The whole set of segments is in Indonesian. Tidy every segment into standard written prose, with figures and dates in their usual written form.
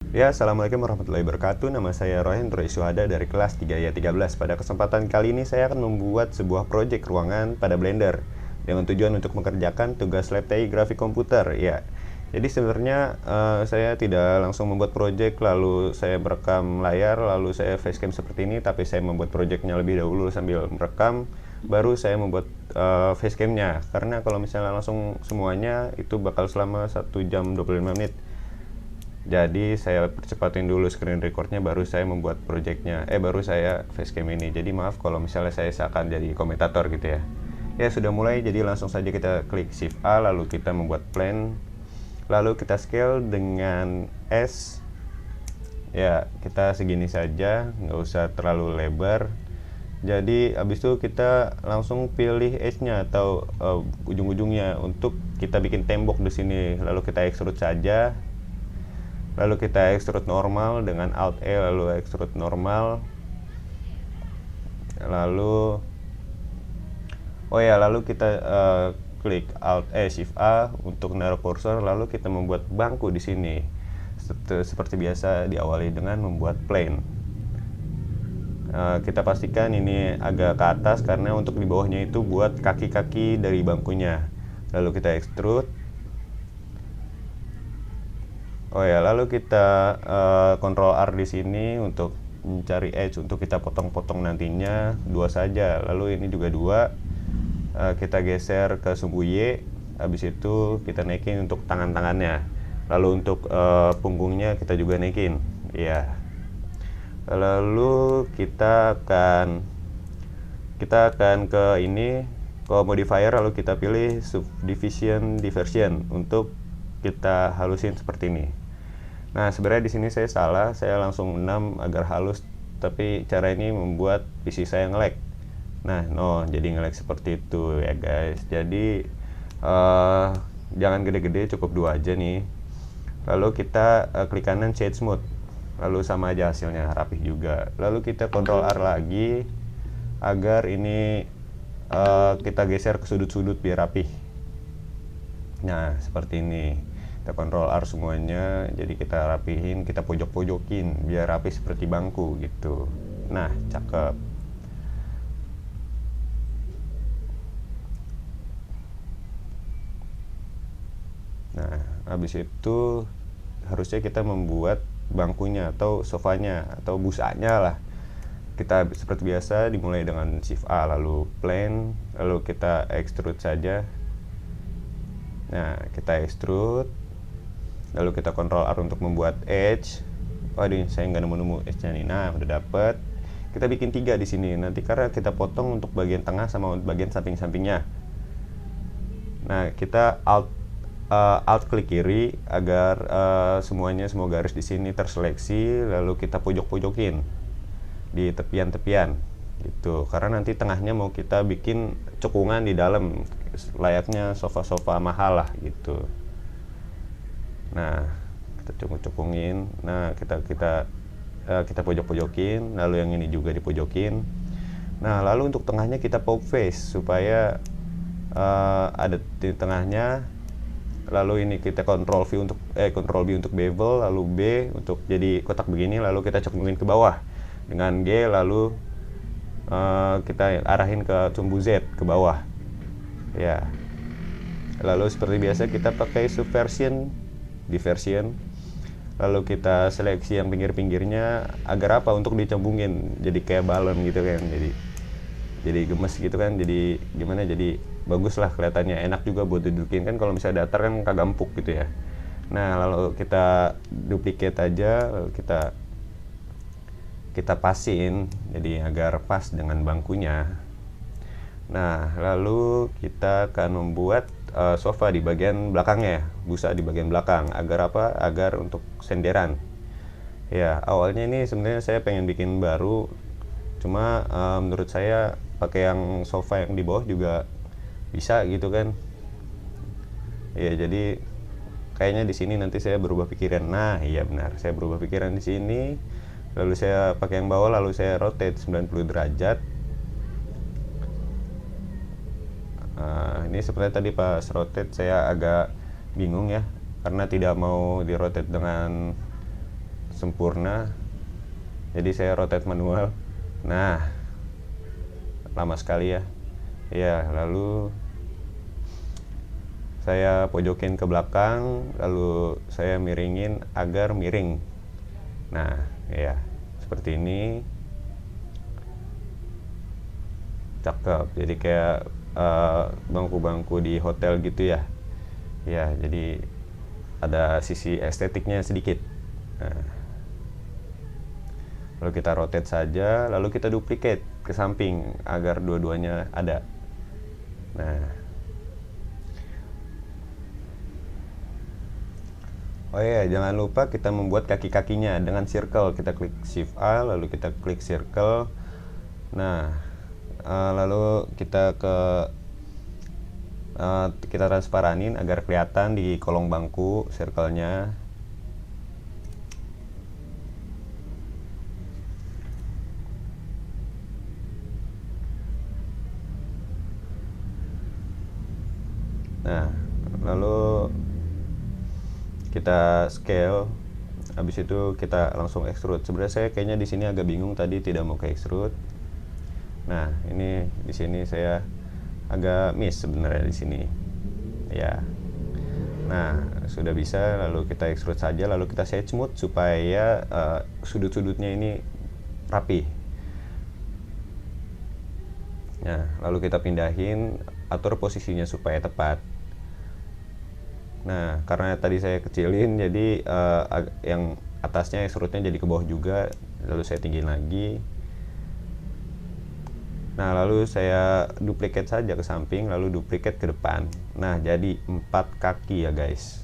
Ya, Assalamualaikum warahmatullahi wabarakatuh. Nama saya Rohendro Isuhada dari kelas 3 ya 13. Pada kesempatan kali ini saya akan membuat sebuah proyek ruangan pada Blender dengan tujuan untuk mengerjakan tugas lab TI grafik komputer. Ya, jadi sebenarnya saya tidak langsung membuat proyek lalu saya merekam layar lalu saya facecam seperti ini, tapi saya membuat proyeknya lebih dahulu sambil merekam, baru saya membuat facecamnya. Karena kalau misalnya langsung semuanya itu bakal selama 1 jam 25 menit. Jadi saya percepatin dulu screen recordnya, baru saya membuat projectnya, baru saya facecam ini. Jadi maaf kalau misalnya saya seakan jadi komentator gitu ya. Ya sudah mulai, jadi langsung saja kita klik Shift A, lalu kita membuat plan, lalu kita scale dengan S. Ya kita segini saja, nggak usah terlalu lebar. Jadi abis itu kita langsung pilih edge-nya atau ujung-ujungnya untuk kita bikin tembok di sini. Lalu kita extrude saja. Lalu kita extrude normal dengan Alt E, lalu extrude normal. Lalu lalu kita klik Alt E Shift A untuk naruh kursor, lalu kita membuat bangku di sini. Seperti biasa diawali dengan membuat plane. Kita pastikan ini agak ke atas karena untuk di bawahnya itu buat kaki-kaki dari bangkunya. Lalu kita extrude. Lalu kita Ctrl R di sini untuk mencari edge untuk kita potong-potong nantinya, dua saja. Lalu ini juga dua. Kita geser ke sumbu Y. Habis itu kita naikin untuk tangan-tangannya. Lalu untuk punggungnya kita juga naikin. Ya. Lalu kita akan ke ini, ke modifier, lalu kita pilih subdivision diversion untuk kita halusin seperti ini. Nah, sebenarnya di sini saya salah, saya langsung 6 agar halus, tapi cara ini membuat PC saya nge-lag. Nah, jadi nge-lag seperti itu ya guys. Jadi jangan gede-gede, cukup 2 aja nih. Lalu kita klik kanan shade smooth. Lalu sama aja hasilnya, rapih juga. Lalu kita Ctrl R lagi agar ini kita geser ke sudut-sudut biar rapih. Nah, seperti ini. Kita Ctrl R semuanya, jadi kita rapihin, kita pojok-pojokin biar rapi seperti bangku gitu. Nah, cakep. Nah, habis itu harusnya kita membuat bangkunya atau sofanya atau busanya lah. Kita seperti biasa dimulai dengan Shift A, lalu plane, lalu kita extrude saja. Nah, kita extrude, lalu kita Ctrl R untuk membuat edge. Waduh, saya nggak nemu edge-nya nih. Nah, udah dapet. Kita bikin 3 di sini. Nanti karena kita potong untuk bagian tengah sama bagian samping-sampingnya. Nah, kita alt klik kiri agar semua garis di sini terseleksi, lalu kita pojok-pojokin di tepian-tepian gitu. Karena nanti tengahnya mau kita bikin cekungan di dalam, layaknya sofa-sofa mahal lah gitu. Nah, kita cukungin. Nah, kita pojok-pojokin, lalu yang ini juga dipojokin. Nah, lalu untuk tengahnya kita pop face supaya ada di tengahnya. Lalu ini kita Ctrl B untuk bevel, lalu B untuk jadi kotak begini, lalu kita cekungin ke bawah dengan G, lalu kita arahin ke sumbu Z ke bawah. Ya. Lalu seperti biasa kita pakai subversion, diversion. Lalu kita seleksi yang pinggir-pinggirnya agar apa? Untuk dicembungin jadi kayak balon gitu kan. Jadi gemes gitu kan. Jadi gimana? Jadi bagus lah kelihatannya, enak juga buat didudukin kan. Kalau misalnya datar kan kagak empuk gitu ya. Nah, lalu kita duplicate aja, lalu kita pasin jadi agar pas dengan bangkunya. Nah, lalu kita akan membuat sofa di bagian belakangnya, busa di bagian belakang. Agar apa? Agar untuk senderan. Ya, awalnya ini sebenarnya saya pengen bikin baru, cuma menurut saya pakai yang sofa yang di bawah juga bisa gitu kan. Ya, jadi kayaknya di sini nanti saya berubah pikiran. Nah, iya benar, saya berubah pikiran di sini. Lalu saya pakai yang bawah, lalu saya rotate 90 derajat. Ini sebenarnya tadi pas rotate saya agak bingung ya, karena tidak mau di rotate dengan sempurna. Jadi saya rotate manual. Nah, lama sekali ya. Ya, lalu saya pojokin ke belakang, lalu saya miringin agar miring. Nah, ya, seperti ini. Cakep. Jadi kayak bangku-bangku di hotel gitu ya. Ya, jadi ada sisi estetiknya sedikit. Nah, lalu kita rotate saja, lalu kita duplicate ke samping agar dua-duanya ada. Nah, oh iya, jangan lupa kita membuat kaki-kakinya dengan circle. Kita klik Shift A, lalu kita klik circle. Nah, lalu kita kita transparanin agar kelihatan di kolong bangku circle-nya. Nah, lalu kita scale, habis itu kita langsung extrude. Sebenarnya saya kayaknya di sini agak bingung tadi tidak mau ke extrude. Nah, ini di sini saya agak miss sebenarnya di sini. Ya. Nah, sudah bisa, lalu kita extrude saja, lalu kita set smooth supaya sudut-sudutnya ini rapi. Nah, lalu kita pindahin, atur posisinya supaya tepat. Nah, karena tadi saya kecilin, jadi yang atasnya extrude-nya jadi ke bawah juga, lalu saya tinggiin lagi. Nah, lalu saya duplicate saja ke samping, lalu duplicate ke depan. Nah, jadi 4 kaki ya guys.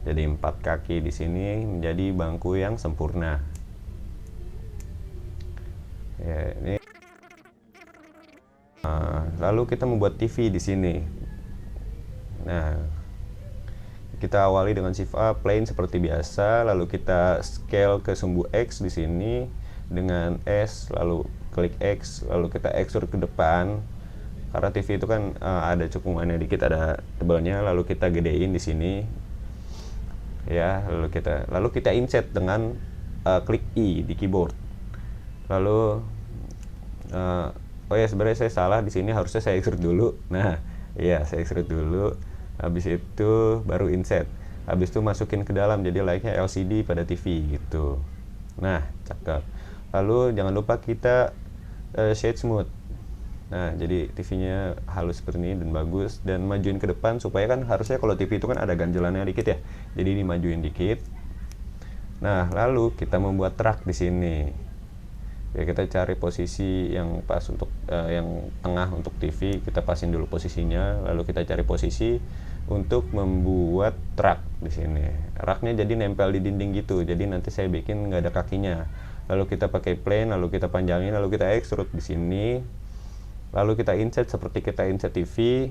Jadi 4 kaki di sini menjadi bangku yang sempurna. Ya, ini. Lalu kita membuat TV di sini. Nah, kita awali dengan Shift A, plane seperti biasa, lalu kita scale ke sumbu X di sini dengan S, lalu klik X, lalu kita extrude ke depan. Karena TV itu kan ada cekungannya dikit, ada tebalnya, lalu kita gedein di sini. Ya, lalu kita insert dengan klik I di keyboard. Lalu oh ya, sebenarnya saya salah di sini, harusnya saya extrude dulu. Nah, iya, saya extrude dulu. Habis itu baru insert. Habis itu masukin ke dalam, jadi layaknya LCD pada TV gitu. Nah, cakep. Lalu jangan lupa kita shade smooth. Nah, jadi TV-nya halus seperti ini dan bagus, dan majuin ke depan supaya kan harusnya kalau TV itu kan ada ganjelannya dikit ya. Jadi dimajuin dikit. Nah, lalu kita membuat rak di sini. Ya, kita cari posisi yang pas untuk yang tengah untuk TV, kita pasin dulu posisinya, lalu kita cari posisi untuk membuat rak di sini. Raknya jadi nempel di dinding gitu. Jadi nanti saya bikin nggak ada kakinya. Lalu kita pakai plane, lalu kita panjangin, lalu kita extrude di sini. Lalu kita insert seperti kita insert TV.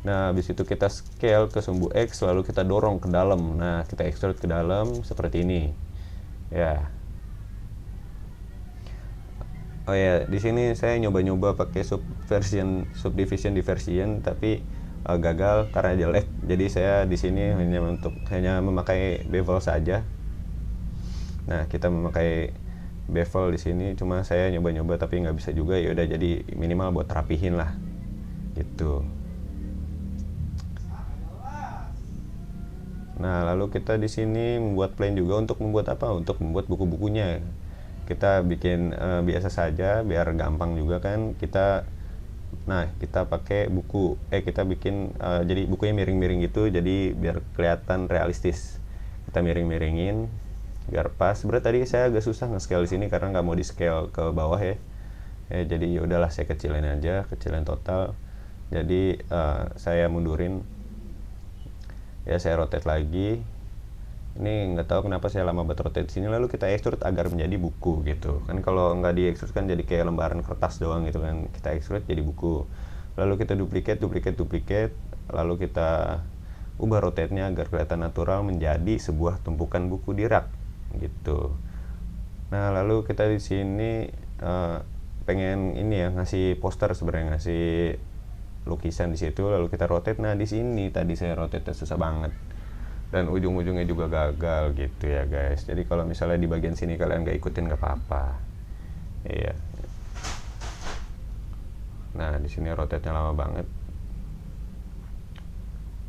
Nah, habis itu kita scale ke sumbu X, lalu kita dorong ke dalam. Nah, kita extrude ke dalam seperti ini. Ya. Oh ya, di sini saya nyoba-nyoba pakai subdivision diversion, tapi gagal karena jelek. Jadi saya di sini hanya memakai bevel saja. Nah, kita memakai bevel di sini, cuma saya nyoba-nyoba tapi nggak bisa juga. Ya udah, jadi minimal buat rapihin lah gitu. Nah, lalu kita di sini membuat plane juga. Untuk membuat apa? Untuk membuat buku-bukunya. Kita bikin biasa saja biar gampang juga kan. Kita pakai buku, kita bikin jadi bukunya miring-miring gitu, jadi biar kelihatan realistis. Kita miring-miringin biar pas. Sebenarnya tadi saya agak susah nge-scale di sini karena nggak mau di-scale ke bawah ya. Jadi udahlah, saya kecilin aja, kecilin total. Jadi saya mundurin. Ya, saya rotate lagi. Ini nggak tahu kenapa saya lama banget rotate di sini. Lalu kita extrude agar menjadi buku gitu. Kan kalau nggak di extrude kan jadi kayak lembaran kertas doang gitu kan. Kita extrude jadi buku. Lalu kita duplicate. Lalu kita ubah rotate-nya agar kelihatan natural menjadi sebuah tumpukan buku di rak gitu. Nah, lalu kita di sini pengen ini ya, ngasih poster sebenarnya, ngasih lukisan di situ. Lalu kita rotate. Nah, di sini tadi saya rotate susah banget. dan ujung-ujungnya juga gagal gitu ya guys. Jadi kalau misalnya di bagian sini kalian gak ikutin gak apa-apa. Iya. Nah di sini rotate-nya lama banget.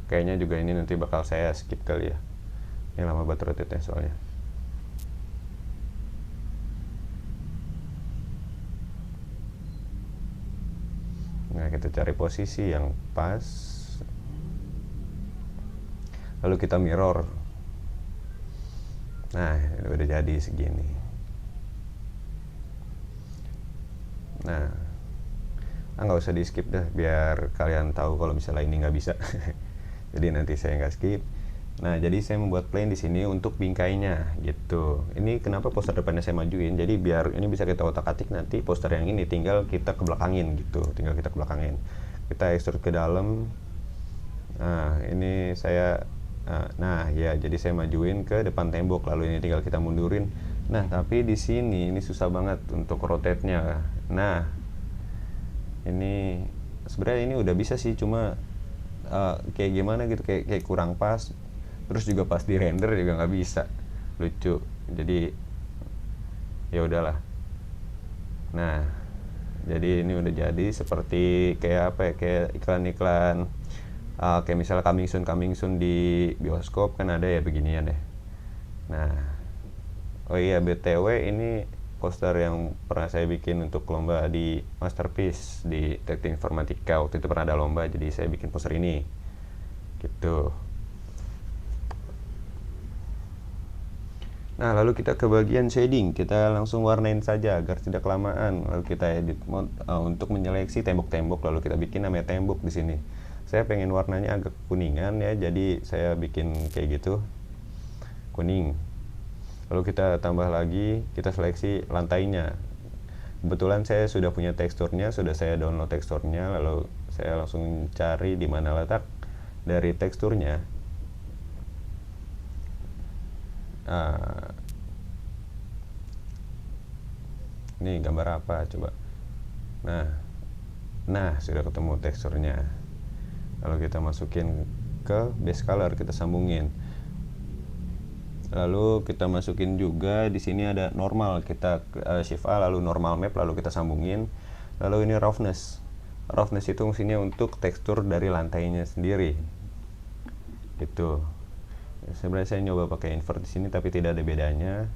Kayaknya juga ini nanti bakal saya skip kali ya. Ini lama banget rotate-nya soalnya. Nah kita cari posisi yang pas, lalu kita mirror. Nah ini udah jadi segini. Nah nggak usah di skip dah, biar kalian tahu kalau misalnya ini nggak bisa. Jadi nanti saya nggak skip. Nah jadi saya membuat plane di sini untuk bingkainya gitu. Ini kenapa poster depannya saya majuin, jadi biar ini bisa kita otak-atik nanti poster yang ini tinggal kita kebelakangin gitu, kita extrude ke dalam. Nah ini saya nah ya, jadi saya majuin ke depan tembok, lalu ini tinggal kita mundurin. Nah tapi di sini ini susah banget untuk rotate-nya. Nah ini sebenarnya ini udah bisa sih, cuma kayak gimana gitu, kayak kurang pas. Terus juga pas di render juga nggak bisa, lucu. Jadi ya udahlah. Nah jadi ini udah jadi seperti kayak apa ya, kayak iklan-iklan kayak misalnya coming soon di bioskop kan ada ya beginian deh. Nah oh iya BTW, ini poster yang pernah saya bikin untuk lomba di Masterpiece di Teknik Informatika. Waktu itu pernah ada lomba, jadi saya bikin poster ini gitu. Nah lalu kita ke bagian shading, kita langsung warnain saja agar tidak kelamaan. Lalu kita edit mode untuk menyeleksi tembok-tembok, lalu kita bikin namanya tembok di sini. Saya pengen warnanya agak kuningan ya, jadi saya bikin kayak gitu, kuning. Lalu kita tambah lagi, kita seleksi lantainya. Kebetulan saya sudah punya teksturnya, sudah saya download teksturnya, lalu saya langsung cari di mana letak dari teksturnya. Ini gambar apa coba. Nah sudah ketemu teksturnya, lalu kita masukin ke base color, kita sambungin. Lalu kita masukin juga di sini ada normal, kita shift A lalu normal map, lalu kita sambungin. Lalu ini roughness itu fungsinya untuk tekstur dari lantainya sendiri gitu. Sebenarnya saya nyoba pakai invert di sini tapi tidak ada bedanya.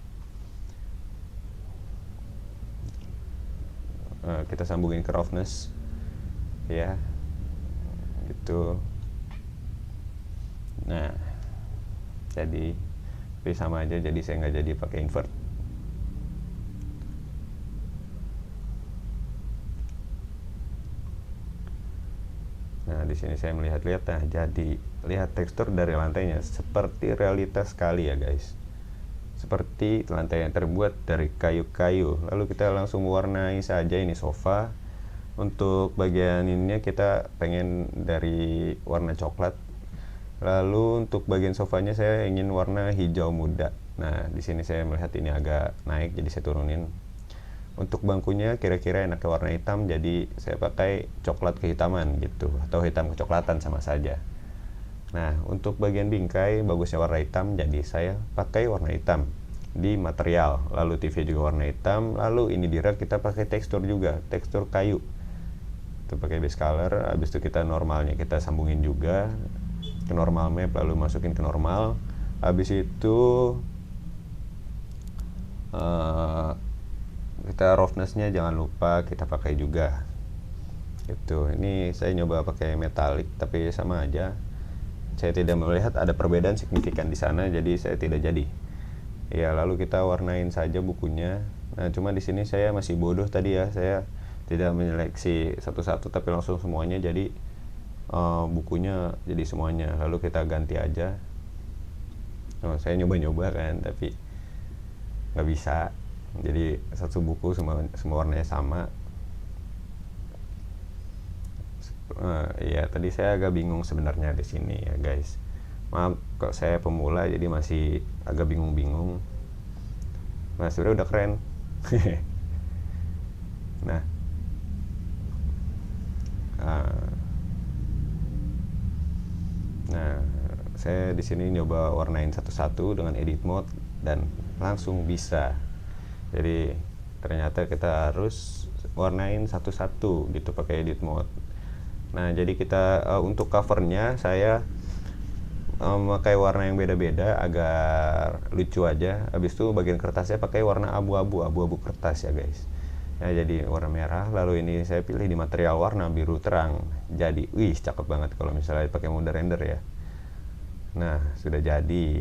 Kita sambungin ke roughness ya gitu. Nah jadi sama aja, jadi saya nggak jadi pakai invert. Nah di sini saya melihat-lihat, nah jadi lihat tekstur dari lantainya seperti realitas sekali ya guys, seperti lantai yang terbuat dari kayu-kayu. Lalu kita langsung mewarnai saja ini sofa. Untuk bagian ininya kita pengen dari warna coklat. Lalu untuk bagian sofanya saya ingin warna hijau muda. Nah di sini saya melihat ini agak naik, jadi saya turunin. Untuk bangkunya kira-kira enaknya warna hitam, jadi saya pakai coklat kehitaman gitu, atau hitam kecoklatan sama saja. Nah untuk bagian bingkai bagusnya warna hitam, jadi saya pakai warna hitam di material. Lalu TV juga warna hitam. Lalu ini di rak kita pakai tekstur juga, tekstur kayu. Itu pakai base color. Habis itu kita normalnya kita sambungin juga ke normal map, lalu masukin ke normal. Habis itu kita roughness-nya jangan lupa kita pakai juga gitu. Ini saya nyoba pakai metalik tapi sama aja, saya tidak melihat ada perbedaan signifikan di sana, jadi saya tidak jadi ya. Lalu kita warnain saja bukunya. Nah cuma di sini saya masih bodoh tadi ya, saya tidak menyeleksi satu-satu tapi langsung semuanya, jadi bukunya jadi semuanya. Lalu kita ganti aja. Saya nyoba-nyoba kan tapi nggak bisa, jadi satu buku semua warnanya sama. Ya tadi saya agak bingung sebenarnya di sini ya guys, maaf kok saya pemula jadi masih agak bingung-bingung. Nah sebenarnya udah keren. Nah saya di sini nyoba warnain satu-satu dengan edit mode dan langsung bisa. Jadi ternyata kita harus warnain satu-satu gitu pakai edit mode. Nah, jadi kita untuk covernya saya pakai warna yang beda-beda agar lucu aja. Habis itu bagian kertasnya pakai warna abu-abu kertas ya guys. Ya, jadi warna merah. Lalu ini saya pilih di material warna biru terang. Jadi, wih, cakep banget kalau misalnya pakai mode render ya. Nah, sudah jadi.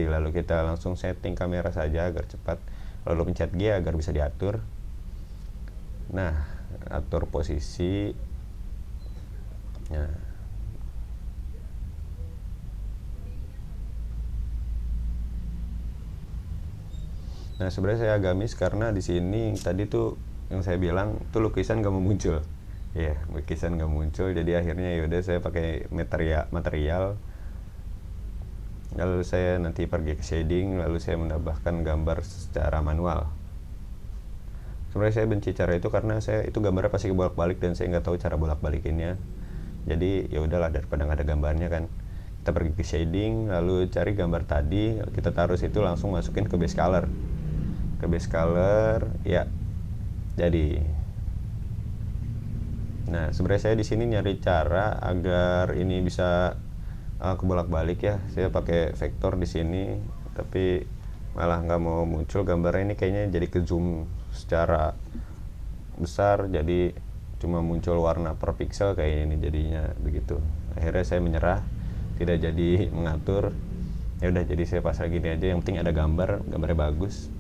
Lalu kita langsung setting kamera saja agar cepat. Lalu pencet G agar bisa diatur. Nah, atur posisi. Nah, sebenarnya saya agak miss karena di sini tadi tuh yang saya bilang tuh lukisan gak mau muncul. Ya, lukisan gak muncul. Jadi akhirnya yaudah saya pakai material. Lalu saya nanti pergi ke shading, lalu saya menambahkan gambar secara manual. Sebenarnya saya benci cara itu karena saya itu gambarnya pasti bolak-balik dan saya nggak tahu cara bolak-balikinnya. Jadi ya udahlah, daripada nggak ada gambarnya kan, kita pergi ke shading, lalu cari gambar tadi, kita taruh situ, langsung masukin ke base color. Ya, jadi. Nah, sebenarnya saya di sini nyari cara agar ini bisa kebolak-balik ya. Saya pakai vektor di sini, tapi malah nggak mau muncul gambarnya. Ini kayaknya jadi ke zoom secara besar, jadi cuma muncul warna per pixel kayak ini, jadinya begitu. Akhirnya saya menyerah, tidak jadi mengatur. Ya udah, jadi saya pasang gini aja, yang penting ada gambarnya bagus,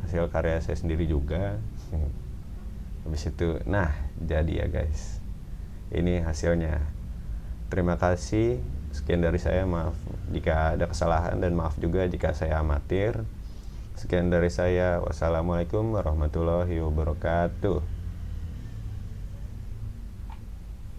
hasil karya saya sendiri juga. Habis itu, nah, jadi ya guys, ini hasilnya. Terima kasih. Sekian dari saya, maaf jika ada kesalahan dan maaf juga jika saya amatir. Sekian dari saya, wassalamualaikum warahmatullahi wabarakatuh.